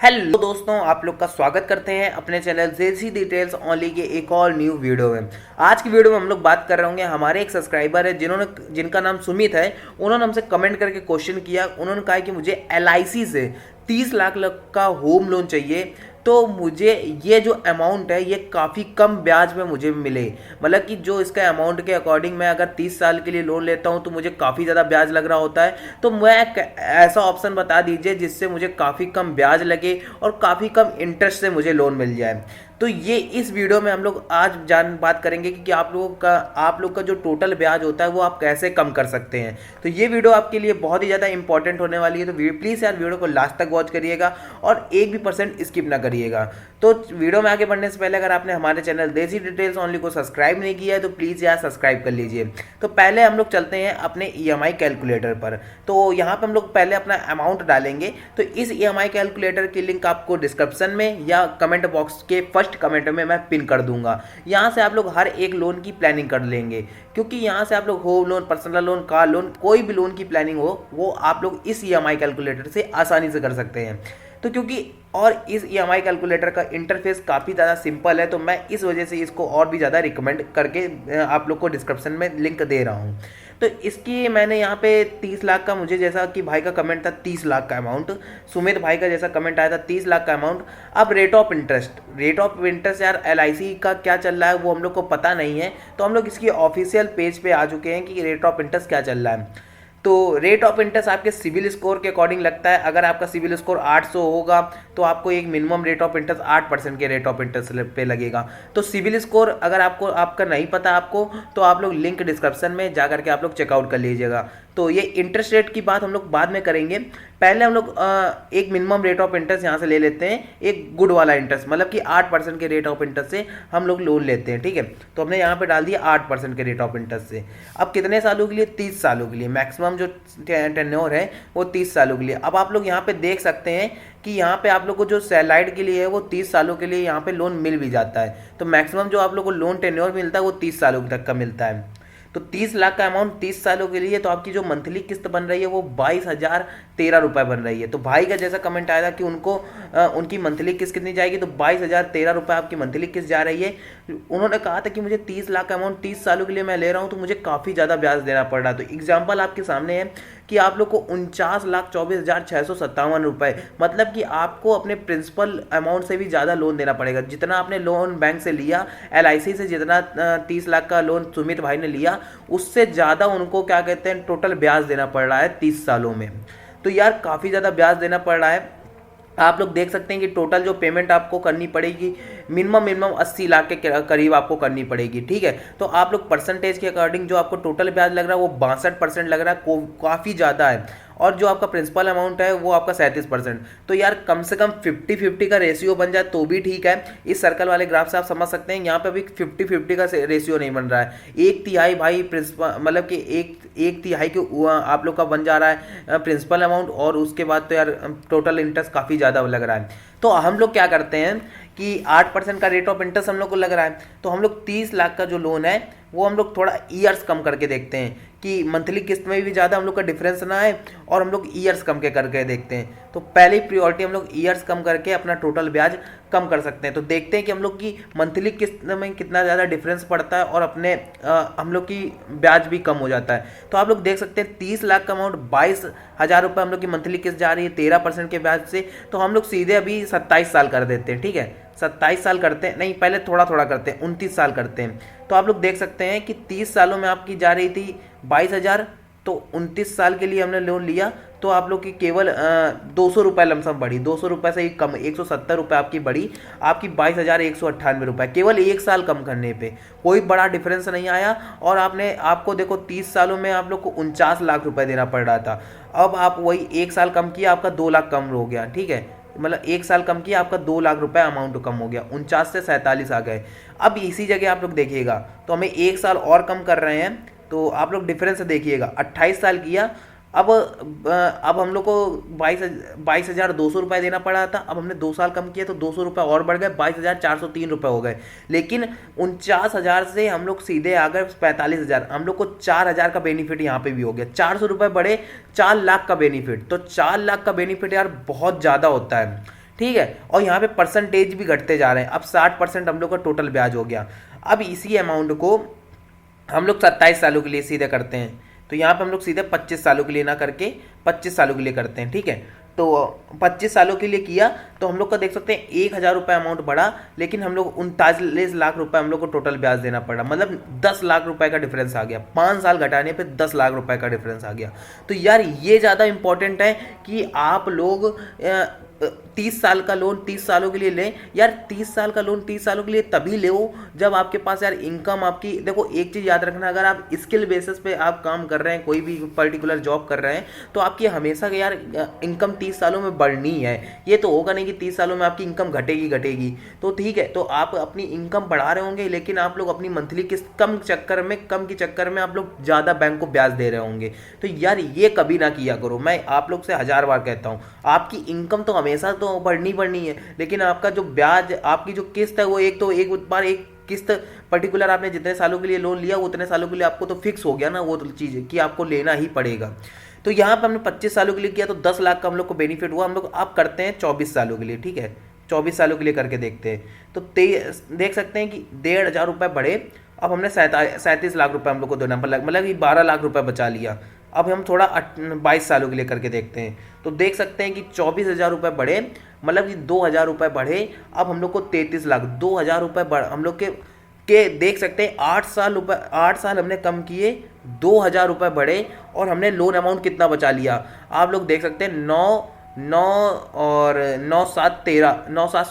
Hello दोस्तों, आप लोग का स्वागत करते हैं अपने चैनल जेसी डिटेल्स ओनली के एक और न्यू वीडियो में। आज की वीडियो में हम लोग बात कर रहे होंगे, हमारे एक सब्सक्राइबर है जिनका नाम सुमित है। उन्होंने हमसे कमेंट करके क्वेश्चन किया। उन्होंने कहा कि मुझे एलआईसी से 30 लाख का होम लोन चाहिए, तो मुझे ये जो अमाउंट है ये काफ़ी कम ब्याज में मुझे मिले। मतलब कि जो इसका अमाउंट के अकॉर्डिंग मैं अगर 30 साल के लिए लोन लेता हूँ तो मुझे काफ़ी ज़्यादा ब्याज लग रहा होता है। तो मैं ऐसा ऑप्शन बता दीजिए जिससे मुझे काफ़ी कम ब्याज लगे और काफ़ी कम इंटरेस्ट से मुझे लोन मिल जाए। तो ये इस वीडियो में हम लोग आज बात करेंगे कि आप लोग का जो टोटल ब्याज होता है वो आप कैसे कम कर सकते हैं। तो ये वीडियो आपके लिए बहुत ही ज़्यादा इंपॉर्टेंट होने वाली है। तो प्लीज़ यार वीडियो को लास्ट तक वॉच करिएगा और एक भी परसेंट स्किप ना करिएगा। तो वीडियो में आगे बढ़ने से पहले अगर आपने हमारे चैनल देसी डिटेल्स ओनली को सब्सक्राइब नहीं किया है तो प्लीज़ यार सब्सक्राइब कर लीजिए। तो पहले हम लोग चलते हैं अपने ईएमआई कैलकुलेटर पर। तो यहाँ पर हम लोग पहले अपना अमाउंट डालेंगे। तो इस ईएमआई कैलकुलेटर की लिंक आपको डिस्क्रिप्शन में या कमेंट बॉक्स के फर्स्ट कमेंट में मैं पिन कर दूंगा। यहाँ से आप लोग हर एक लोन की प्लानिंग कर लेंगे, क्योंकि यहाँ से आप लोग home loan, personal loan, car loan, कोई भी लोन की प्लानिंग हो वो आप लोग इस ईएमआई कैलकुलेटर से आसानी से कर सकते हैं। तो क्योंकि और इस ईएमआई कैलकुलेटर का इंटरफेस काफ़ी ज़्यादा सिंपल है, तो मैं इस वजह से इसको और भी ज़्यादा रिकमेंड करके आप लोग को डिस्क्रिप्शन में लिंक दे रहा हूँ। तो इसकी मैंने यहाँ पे 30 लाख का, मुझे जैसा कि भाई का कमेंट था 30 लाख का अमाउंट, सुमित भाई का जैसा कमेंट आया था 30 लाख का अमाउंट। अब रेट ऑफ इंटरेस्ट यार एलआईसी का क्या चल रहा है वो हम लोग को पता नहीं है। तो हम लोग इसकी ऑफिशियल पेज पे आ चुके हैं कि रेट ऑफ इंटरेस्ट क्या चल रहा है। तो रेट ऑफ इंटरेस्ट आपके सिविल स्कोर के अकॉर्डिंग लगता है। अगर आपका सिविल स्कोर 800 होगा तो आपको एक मिनिमम रेट ऑफ इंटरेस्ट 8% के रेट ऑफ इंटरेस्ट पे लगेगा। तो सिविल स्कोर अगर आपका नहीं पता आपको, तो आप लोग लिंक डिस्क्रिप्शन में जा करके आप लोग चेकआउट कर लीजिएगा। तो ये इंटरेस्ट रेट की बात हम लोग बाद में करेंगे। पहले हम लोग एक मिनिमम रेट ऑफ इंटरेस्ट यहाँ से ले लेते हैं, एक गुड वाला इंटरेस्ट, मतलब कि 8% के रेट ऑफ इंटरेस्ट से हम लोग लोन लेते हैं। ठीक है, तो हमने यहाँ पे डाल दिया 8% के रेट ऑफ इंटरेस्ट से। अब कितने सालों के लिए? 30 सालों के लिए। मैक्सिमम जो टेन्योर है वो 30 सालों के लिए। अब आप लोग यहाँ पे देख सकते हैं कि यहाँ पे आप लोग को जो सैलाइड के लिए है वो 30 सालों के लिए यहाँ पे लोन मिल भी जाता है। तो मैक्सिमम जो आप लोग को लोन टेन्योर मिलता है वो 30 सालों तक का मिलता है। तो 30 लाख का अमाउंट 30 सालों के लिए, तो आपकी जो मंथली किस्त बन रही है वो 22,013 रुपये बन रही है। तो भाई का जैसा कमेंट आया था कि उनकी मंथली किस्त कितनी जाएगी, तो 22,013 रुपये आपकी मंथली किस्त जा रही है। उन्होंने कहा था कि मुझे 30 लाख का अमाउंट 30 सालों के लिए मैं ले रहा हूँ तो मुझे काफ़ी ज़्यादा ब्याज देना पड़ रहा है। तो एग्जाम्पल आपके सामने है कि आप लोग को 49,24,657 रुपये, मतलब कि आपको अपने प्रिंसिपल अमाउंट से भी ज़्यादा लोन देना पड़ेगा। जितना आपने लोन बैंक से लिया, एलआईसी से जितना 30 लाख का लोन सुमित भाई ने लिया, उससे ज़्यादा उनको क्या कहते हैं टोटल ब्याज देना पड़ रहा है 30 सालों में। तो यार काफ़ी ज़्यादा ब्याज देना पड़ रहा है। आप लोग देख सकते हैं कि टोटल जो पेमेंट आपको करनी पड़ेगी मिनिमम 80 लाख के करीब आपको करनी पड़ेगी। ठीक है, तो आप लोग परसेंटेज के अकॉर्डिंग जो आपको टोटल ब्याज लग रहा है वो 62% लग रहा है, काफ़ी ज़्यादा है। और जो आपका प्रिंसिपल अमाउंट है वो आपका 37%। तो यार कम से कम 50-50 का रेशियो बन जाए तो भी ठीक है। इस सर्कल वाले ग्राफ से आप समझ सकते हैं यहाँ पे अभी 50-50 का रेशियो नहीं बन रहा है। एक तिहाई भाई प्रिंसिपल, मतलब कि एक तिहाई के आप लोग का बन जा रहा है प्रिंसिपल अमाउंट, और उसके बाद तो यार टोटल इंटरेस्ट काफ़ी ज़्यादा लग रहा है। तो हम लोग क्या करते हैं कि 8% का रेट ऑफ इंटरेस्ट हम लोग को लग रहा है, तो हम लोग 30 लाख का जो लोन है वो हम लोग थोड़ा ईयर्स कम करके देखते हैं कि मंथली किस्त में भी ज़्यादा हम लोग का डिफरेंस ना आए, और हम लोग ईयर्स कम के करके देखते हैं। तो पहली प्रियोरिटी हम लोग ईयर्स कम करके अपना टोटल ब्याज कम कर सकते हैं। तो देखते हैं कि हम लोग की मंथली किस्त में कितना ज़्यादा डिफरेंस पड़ता है और अपने हम लोग की ब्याज भी कम हो जाता है। तो आप लोग देख सकते हैं 30 लाख का अमाउंट 22,000 रुपये हम लोग की मंथली किस्त जा रही है 13% के ब्याज से। तो हम लोग सीधे अभी 27 साल कर देते हैं। ठीक है, 27 साल करते हैं, नहीं पहले थोड़ा थोड़ा करते हैं, 29 साल करते हैं। तो आप लोग देख सकते हैं कि 30 सालों में आपकी जा रही थी 22,000, तो 29 साल के लिए हमने लोन लिया तो आप लोग की केवल 200 रुपये लमसम बढ़ी, 200 रुपये से ही कम 170 रुपये आपकी बढ़ी, आपकी 22,198 रुपये केवल एक साल कम करने पे। कोई बड़ा डिफरेंस नहीं आया। और आपको देखो 30 सालों में आप लोग को 49 लाख रुपये देना पड़ रहा था। अब आप वही एक साल कम किया, आपका 2 लाख कम हो गया। ठीक है, मतलब एक साल कम किया, आपका 2 लाख रुपए अमाउंट कम हो गया, 49 से 47 आ गए। अब इसी जगह आप लोग देखिएगा तो हमें एक साल और कम कर रहे हैं, तो आप लोग डिफरेंस देखिएगा, 28 साल किया। अब हम लोग को 22,200 रुपये देना पड़ा था। अब हमने 2 साल कम किया तो 200 रुपये और बढ़ गए, 22,403 रुपये हो गए। लेकिन 49,000 से हम लोग सीधे आ गए 45,000। हम लोग को 4,000 का बेनिफिट यहाँ पे भी हो गया, 400 रुपये बढ़े, 4 लाख का बेनिफिट। तो 4 लाख का बेनिफिट यार बहुत ज़्यादा होता है। ठीक है। और यहाँ पे परसेंटेज भी घटते जा रहे हैं, अब 60% हम लोग का टोटल ब्याज हो गया। अब इसी अमाउंट को हम लोग 27 सालों के लिए सीधे करते हैं, तो यहाँ पे हम लोग सीधे 25 सालों के लिए ना करके 25 सालों के लिए करते हैं, ठीक है। तो 25 सालों के लिए किया तो हम लोग का देख सकते हैं 1,000 रुपये अमाउंट बढ़ा, लेकिन हम लोग 39 लाख रुपए हम लोग को टोटल ब्याज देना पड़ा, मतलब 10 लाख रुपए का डिफरेंस आ गया। 5 साल घटाने पे 10 लाख रुपए का डिफरेंस आ गया। तो यार ये ज़्यादा इंपॉर्टेंट है कि आप लोग 30 साल का लोन 30 सालों के लिए लें। यार 30 साल का लोन 30 सालों के लिए तभी ले जब आपके पास यार इनकम आपकी, देखो एक चीज़ याद रखना, अगर आप स्किल बेसिस पे आप काम कर रहे हैं, कोई भी पर्टिकुलर जॉब कर रहे हैं, तो आपकी हमेशा यार इनकम 30 सालों में बढ़नी है। ये तो होगा नहीं कि 30 सालों में आपकी इनकम घटेगी। तो ठीक है, तो आप अपनी इनकम बढ़ा रहे होंगे, लेकिन आप लोग अपनी मंथली किस्त कम के चक्कर में आप लोग ज़्यादा बैंक को ब्याज दे रहे होंगे। तो यार ये कभी ना किया करो। मैं आप लोग से 1000 बार कहता हूँ, आपकी इनकम तो हमेशा तो बढ़नी है, लेकिन आपका जो ब्याज, आपकी जो किस्त है वो एक बार किस्त पर्टिकुलर आपने जितने सालों के लिए लोन लिया उतने सालों के लिए आपको तो फिक्स हो गया ना वो तो चीज़ कि आपको लेना ही पड़ेगा। तो यहाँ पर हमने 25 सालों के लिए किया तो 10 लाख का हम लोग को बेनिफिट हुआ। हम लोग आप करते हैं 24 सालों के लिए, ठीक है, 24 सालों के लिए करके देखते हैं। तो देख सकते हैं कि 1,500 रुपये बढ़े। अब हमने 37 लाख रुपए हम लोग को देना, मतलब कि 12 लाख रुपए बचा लिया। अब हम थोड़ा 22 सालों के लिए करके देखते हैं, तो देख सकते हैं कि 24,000 रुपये बढ़े, मतलब कि 2,000 रुपये बढ़े। अब हम लोग को 33 लाख, 2,000 रुपये बढ़ हम लोग के देख सकते हैं 8 साल हमने कम किए, 2,000 रुपये बढ़े और हमने लोन अमाउंट कितना बचा लिया आप लोग देख सकते हैं 9 और 9 7 13 9 7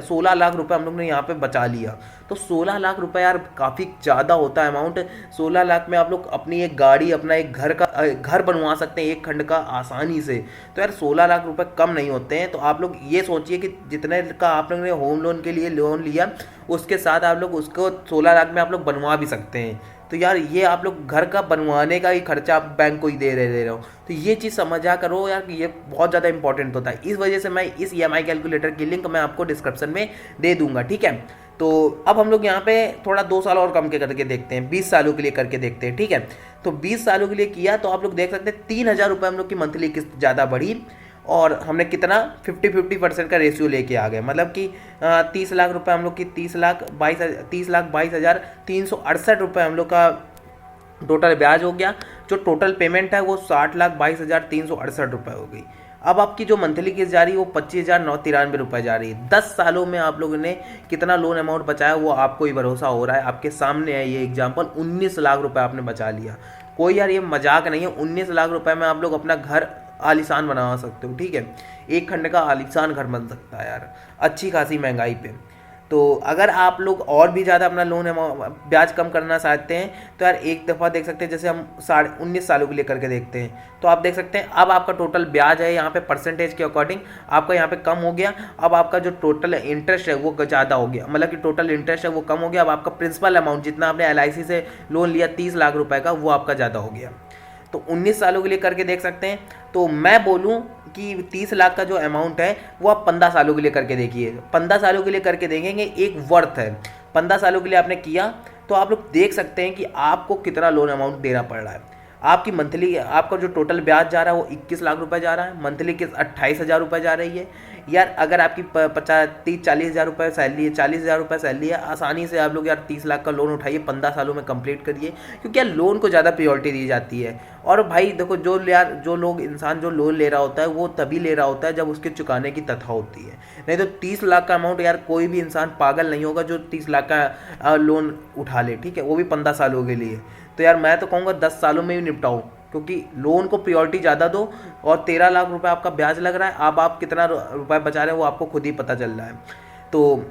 16 लाख रुपए हम लोग ने यहाँ पे बचा लिया। तो 16 लाख रुपए यार काफ़ी ज़्यादा होता है अमाउंट। 16 लाख में आप लोग अपनी एक गाड़ी, अपना एक घर बनवा सकते हैं एक खंड का आसानी से। तो यार 16 लाख रुपए कम नहीं होते हैं। तो आप लोग ये सोचिए कि जितने का आप लोग ने होम लोन के लिए लोन लिया उसके साथ आप लोग उसको 16 लाख में आप लोग बनवा भी सकते हैं। तो यार ये आप लोग घर का बनवाने का ही खर्चा आप बैंक को ही दे रहे हो। तो ये चीज़ समझा करो यार कि ये बहुत ज़्यादा इंपॉर्टेंट होता है। इस वजह से मैं इस EMI कैलकुलेटर की लिंक मैं आपको डिस्क्रिप्शन में दे दूंगा, ठीक है। तो अब हम लोग यहाँ पे थोड़ा 2 साल और कम के करके देखते हैं, 20 सालों के लिए करके देखते हैं, ठीक है। तो 20 सालों के लिए किया तो आप लोग देख सकते हैं 3,000 रुपये हम लोग की मंथली किस्त ज़्यादा बढ़ी और हमने कितना 50-50% का रेशियो लेके आ गए। मतलब कि 30 लाख रुपए हम लोग की 30,22,368 रुपये हम लोग का टोटल ब्याज हो गया। जो टोटल पेमेंट है वो 60,22,368 रुपये हो गई। अब आपकी जो मंथली किस्त जा रही है वो 25,993 रुपये जा रही है। 10 सालों में आप लोगों ने कितना लोन अमाउंट बचाया वो आपको ही भरोसा हो रहा है। आपके सामने है ये एग्जाम्पल, 19 लाख रुपये आपने बचा लिया। कोई यार ये मजाक नहीं है। 19 लाख रुपए में आप लोग अपना घर आलीशान बना सकते हो, ठीक है। एक खंड का आलीशान घर बन सकता है यार अच्छी खासी महंगाई पे। तो अगर आप लोग और भी ज़्यादा अपना लोन ब्याज कम करना चाहते हैं तो यार एक दफ़ा देख सकते हैं, जैसे हम 19 सालों के लिए करके देखते हैं तो आप देख सकते हैं अब आपका टोटल ब्याज है यहाँ पे परसेंटेज के अकॉर्डिंग आपका यहाँ पे कम हो गया। अब आपका जो टोटल इंटरेस्ट है वो ज़्यादा हो गया, मतलब कि टोटल इंटरेस्ट है वो कम हो गया। अब आपका प्रिंसिपल अमाउंट जितना आपने LIC से लोन लिया 30 लाख रुपये का वो आपका ज़्यादा हो गया। तो 19 सालों के लिए करके देख सकते हैं। तो मैं बोलूं कि 30 लाख का जो अमाउंट है वो आप 15 सालों के लिए करके देखिए। 15 सालों के लिए करके देखेंगे एक वर्थ है। 15 सालों के लिए आपने किया तो आप लोग देख सकते हैं कि आपको कितना लोन अमाउंट देना पड़ रहा है। आपकी मंथली आपका जो टोटल ब्याज जा रहा है वो 21 लाख रुपए जा रहा है, मंथली किस्त 28,000 रुपये जा रही है। यार अगर आपकी 40,000 रुपये सैलरी है, 40,000 रुपये सैलरी है, आसानी से आप लोग यार 30 लाख का लोन उठाइए, 15 सालों में कंप्लीट करिए, क्योंकि यार लोन को ज़्यादा प्रायोरिटी दी जाती है। और भाई देखो जो लोग इंसान जो लोन ले रहा होता है वो तभी ले रहा होता है जब उसके चुकाने की तथा होती है। नहीं तो 30 लाख का अमाउंट यार कोई भी इंसान पागल नहीं होगा जो 30 लाख का लोन उठा ले, ठीक है, वो भी 15 सालों के लिए। तो यार मैं तो कहूँगा 10 सालों में ही निपटाओ, क्योंकि लोन को प्रायोरिटी ज़्यादा दो। और 13 लाख रुपए आपका ब्याज लग रहा है, अब आप कितना रुपए बचा रहे हैं वो आपको खुद ही पता चल रहा है। तो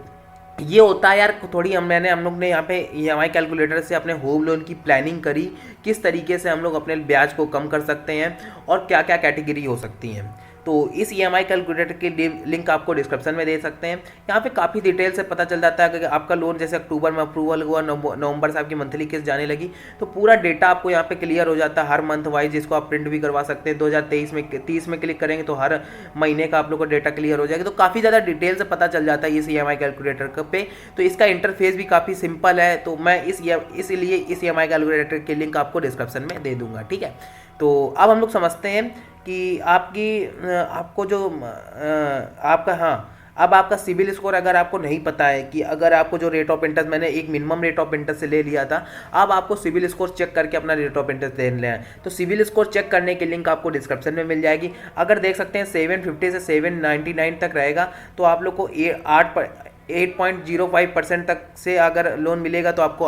ये होता है यार थोड़ी हम लोग ने यहाँ पे EMI कैलकुलेटर से अपने होम लोन की प्लानिंग करी, किस तरीके से हम लोग अपने ब्याज को कम कर सकते हैं और क्या क्या कैटेगरी हो सकती हैं। तो इस EMI कैलकुलेटर की लिंक आपको डिस्क्रिप्शन में दे सकते हैं। यहाँ पे काफ़ी डिटेल से पता चल जाता है कि आपका लोन जैसे अक्टूबर में अप्रूवल हुआ, नवंबर से आपकी मंथली किस्त जाने लगी, तो पूरा डेटा आपको यहाँ पे क्लियर हो जाता है हर मंथ वाइज, जिसको आप प्रिंट भी करवा सकते हैं। 2023 में 30 में क्लिक करेंगे तो हर महीने का आप लोग को डेटा क्लियर हो जाएगा। तो काफ़ी ज़्यादा डिटेल से पता चल जाता है इस EMI कैलकुलेटर पे। तो इसका इंटरफेस भी काफ़ी सिंपल है। तो मैं इसलिए इस EMI कैलकुलेटर की लिंक आपको डिस्क्रिप्शन में दे दूँगा, ठीक है। तो अब हम लोग समझते हैं कि आपको जो आपका, हाँ, अब आपका सिबिल स्कोर अगर आपको नहीं पता है कि अगर आपको जो रेट ऑफ इंटरेस्ट, मैंने एक मिनिमम रेट ऑफ इंटरेस्ट से ले लिया था, अब आपको सिबिल स्कोर चेक करके अपना रेट ऑफ इंटरेस्ट ले लेना है। तो सिबिल स्कोर चेक करने की लिंक आपको डिस्क्रिप्शन में मिल जाएगी। अगर देख सकते हैं 750 से 799 तक रहेगा, तो आप लोग को 8.05% तक से अगर लोन मिलेगा तो आपको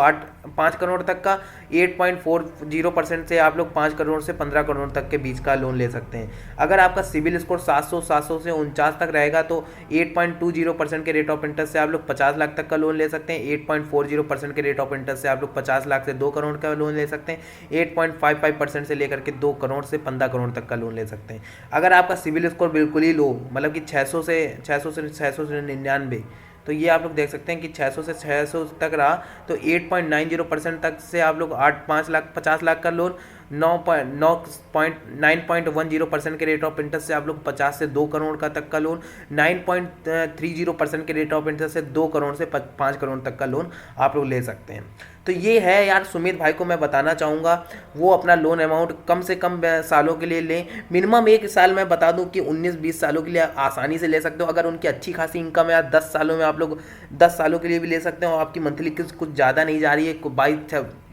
5 करोड़ तक का, 8.40% से आप लोग 5 करोड़ से 15 करोड़ तक के बीच का लोन ले सकते हैं। अगर आपका सिबिल स्कोर 700 से 49 तक रहेगा तो 8.20% के रेट ऑफ इंटरेस्ट से आप लोग 50 लाख तक का लोन ले सकते हैं। 8.40% के रेट ऑफ इंटरेस्ट से आप लोग 50 लाख से 2 करोड़ का लोन ले सकते हैं। 8.55% से लेकर के 2 करोड़ से 15 करोड़ तक का लोन ले सकते हैं। अगर आपका सिबिल स्कोर बिल्कुल ही लो, मतलब कि 600 से 99, तो ये आप लोग देख सकते हैं कि 600 से 600 तक रहा तो 8.90% तक से आप लोग 50 लाख का लोन, 9.10% के रेट ऑफ इंटरेस्ट से आप लोग 50 से 2 करोड़ का तक का लोन, 9.30% के रेट ऑफ इंटरेस्ट से 2 करोड़ से 5 करोड़ तक का लोन आप लोग ले सकते हैं। तो ये है यार, सुमित भाई को मैं बताना चाहूँगा वो अपना लोन अमाउंट कम से कम सालों के लिए लें। मिनिमम 1 साल मैं बता दूं कि 19-20 सालों के लिए आसानी से ले सकते हो। अगर उनकी अच्छी खासी इनकम है, 10 सालों में आप लोग 10 सालों के लिए भी ले सकते हो। आपकी मंथली किस्त कुछ ज़्यादा नहीं जा रही है,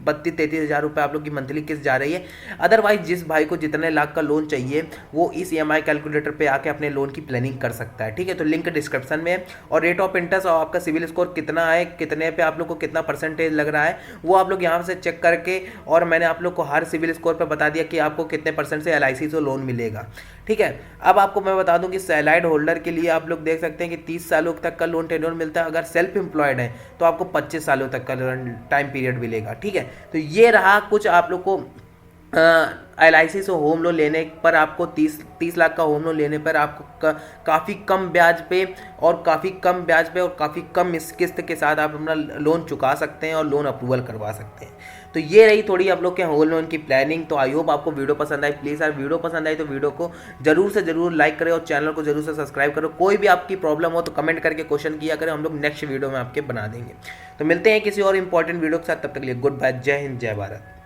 32-33 हज़ार रुपये आप लोग की मंथली किस्त जा रही है। अदरवाइज जिस भाई को जितने लाख का लोन चाहिए वो इस EMI कैलकुलेटर पे आके अपने लोन की प्लानिंग कर सकता है, ठीक है। तो लिंक डिस्क्रिप्शन में है। और रेट ऑफ इंटरेस्ट और आपका सिविल स्कोर कितना है, कितने पे आप लोग को कितना परसेंटेज लग रहा है, वो आप लोग यहाँ से चेक करके, और मैंने आप लोग को हर सिविल स्कोर पे बता दिया कि आपको कितने % से LIC से लोन मिलेगा, ठीक है। अब आपको मैं बता दूं कि सैलाइड होल्डर के लिए आप लोग देख सकते हैं कि 30 सालों तक का लोन टेन्योर मिलता है। अगर सेल्फ एम्प्लॉयड है तो आपको 25 सालों तक का टाइम पीरियड मिलेगा, ठीक है। तो ये रहा कुछ आप लोग को LIC से होम लोन लेने पर, आपको 30 लाख का होम लोन लेने पर आपको काफ़ी कम ब्याज पे और काफ़ी कम किस्त के साथ आप अपना लोन चुका सकते हैं और लोन अप्रूवल करवा सकते हैं। तो ये रही थोड़ी आप लोग के होम लोन की प्लानिंग। तो आई होप आपको वीडियो पसंद आई। प्लीज़ यार, वीडियो पसंद आई तो वीडियो को जरूर से जरूर लाइक करें और चैनल को जरूर से सब्सक्राइब करो। कोई भी आपकी प्रॉब्लम हो तो कमेंट करके क्वेश्चन किया करें, हम लोग नेक्स्ट वीडियो में आपके बना देंगे। तो मिलते हैं किसी और इंपॉर्टेंट वीडियो के साथ, तब तक के लिए गुड बाय, जय हिंद, जय भारत।